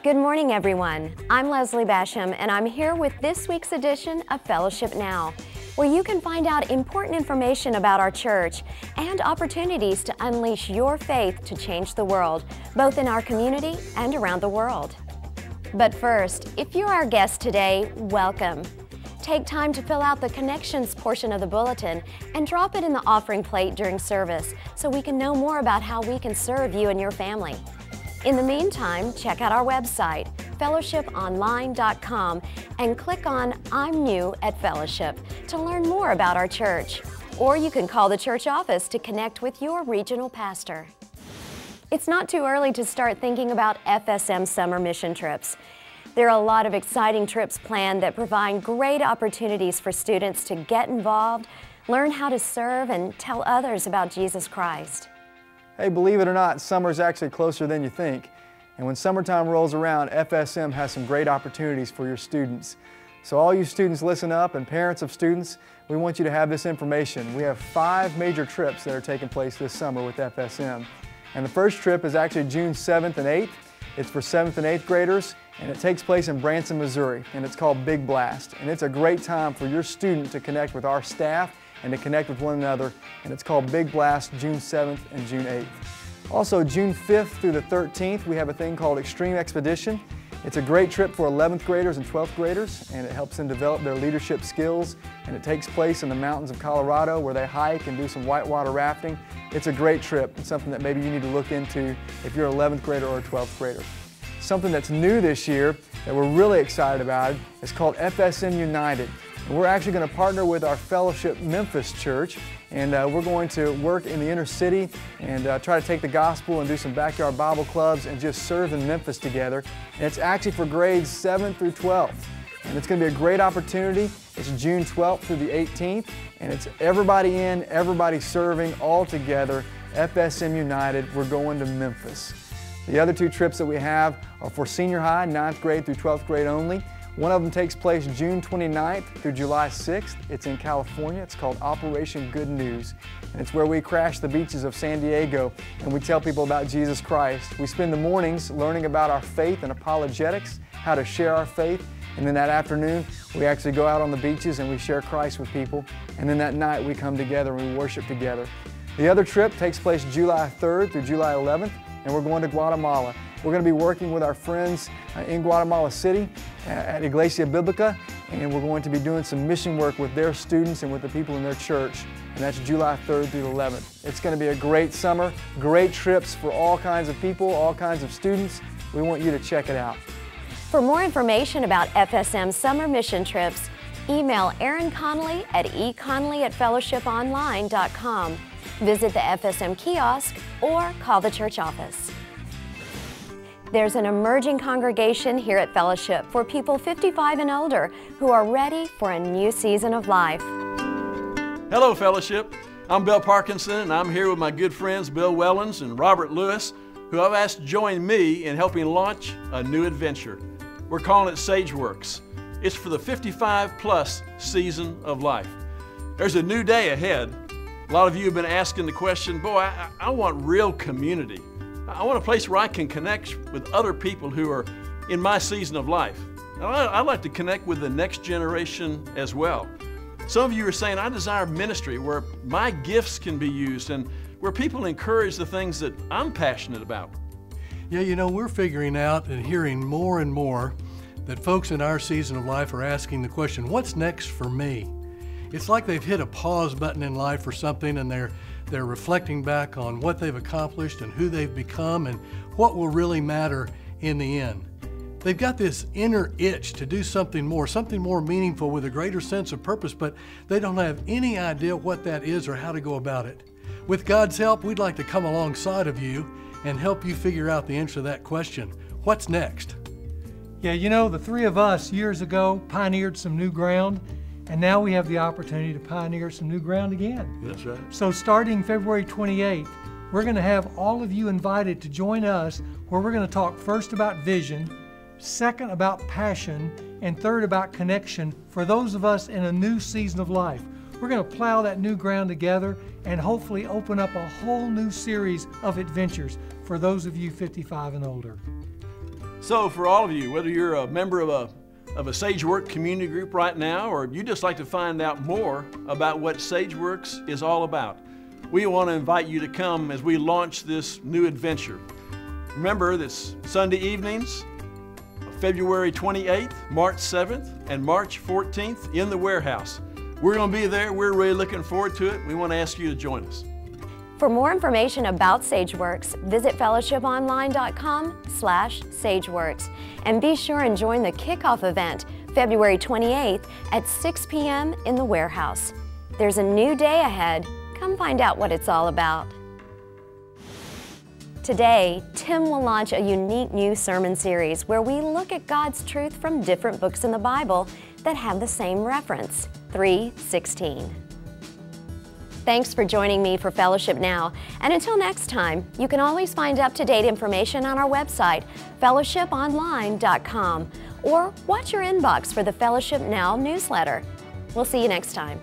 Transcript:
Good morning, everyone. I'm Leslie Basham, and I'm here with this week's edition of Fellowship Now, where you can find out important information about our church and opportunities to unleash your faith to change the world, both in our community and around the world. But first, if you're our guest today, welcome. Take time to fill out the Connections portion of the bulletin and drop it in the offering plate during service so we can know more about how we can serve you and your family. In the meantime, check out our website, fellowshiponline.com, and click on I'm New at Fellowship to learn more about our church. Or you can call the church office to connect with your regional pastor. It's not too early to start thinking about FSM summer mission trips. There are a lot of exciting trips planned that provide great opportunities for students to get involved, learn how to serve, and tell others about Jesus Christ. Hey, believe it or not, summer's actually closer than you think. And when summertime rolls around, FSM has some great opportunities for your students. So all you students listen up, and parents of students, we want you to have this information. We have 5 major trips that are taking place this summer with FSM. And the first trip is actually June 7th and 8th. It's for 7th and 8th graders, and it takes place in Branson, Missouri, and it's called Big Blast. And it's a great time for your student to connect with our staff and to connect with one another, and it's called Big Blast, June 7th and June 8th. Also, June 5th through the 13th, we have a thing called Extreme Expedition. It's a great trip for 11th graders and 12th graders, and it helps them develop their leadership skills, and it takes place in the mountains of Colorado where they hike and do some whitewater rafting. It's a great trip. It's something that maybe you need to look into if you're an 11th grader or a 12th grader. Something that's new this year that we're really excited about is called FSM United. And we're actually going to partner with our Fellowship Memphis Church, and we're going to work in the inner city and try to take the gospel and do some backyard Bible clubs and just serve in Memphis together. And it's actually for grades 7 through 12. And it's going to be a great opportunity. It's June 12th through the 18th, and it's everybody in, everybody serving, all together. FSM United, we're going to Memphis. The other 2 trips that we have are for senior high, 9th grade through 12th grade only. One of them takes place June 29th through July 6th. It's in California. It's called Operation Good News. And it's where we crash the beaches of San Diego and we tell people about Jesus Christ. We spend the mornings learning about our faith and apologetics, how to share our faith. And then that afternoon, we actually go out on the beaches and we share Christ with people. And then that night, we come together and we worship together. The other trip takes place July 3rd through July 11th, and we're going to Guatemala. We're going to be working with our friends in Guatemala City at Iglesia Biblica, and we're going to be doing some mission work with their students and with the people in their church, and that's July 3rd through the 11th. It's going to be a great summer, great trips for all kinds of people, all kinds of students. We want you to check it out. For more information about FSM summer mission trips, email Aaron Connolly at econnolly@fellowshiponline.com, visit the FSM kiosk, or call the church office. There's an emerging congregation here at Fellowship for people 55 and older who are ready for a new season of life. Hello, Fellowship. I'm Bill Parkinson, and I'm here with my good friends Bill Wellens and Robert Lewis, who I've asked to join me in helping launch a new adventure. We're calling it SageWorks. It's for the 55-plus season of life. There's a new day ahead. A lot of you have been asking the question, boy, I want real community. I want a place where I can connect with other people who are in my season of life. I'd like to connect with the next generation as well. Some of you are saying, I desire ministry where my gifts can be used and where people encourage the things that I'm passionate about. Yeah, you know, we're figuring out and hearing more and more that folks in our season of life are asking the question, what's next for me? It's like they've hit a pause button in life for something, and they're reflecting back on what they've accomplished and who they've become and what will really matter in the end. They've got this inner itch to do something more meaningful with a greater sense of purpose, but they don't have any idea what that is or how to go about it. With God's help, we'd like to come alongside of you and help you figure out the answer to that question. What's next? Yeah, you know, the 3 of us years ago pioneered some new ground, and now we have the opportunity to pioneer some new ground again. That's right. So starting February 28th, we're going to have all of you invited to join us, where we're going to talk first about vision, second about passion, and third about connection for those of us in a new season of life. We're going to plow that new ground together and hopefully open up a whole new series of adventures for those of you 55 and older. So for all of you, whether you're a member of a SageWorks community group right now, or you just like to find out more about what SageWorks is all about, we want to invite you to come as we launch this new adventure. Remember, this Sunday evenings, February 28th, March 7th, and March 14th in the warehouse. We're going to be there. We're really looking forward to it. We want to ask you to join us. For more information about SageWorks, visit fellowshiponline.com/SageWorks. And be sure and join the kickoff event, February 28th at 6 p.m. in the warehouse. There's a new day ahead. Come find out what it's all about. Today, Tim will launch a unique new sermon series where we look at God's truth from different books in the Bible that have the same reference, 3:16. Thanks for joining me for Fellowship Now, and until next time, you can always find up-to-date information on our website, fellowshiponline.com, or watch your inbox for the Fellowship Now newsletter. We'll see you next time.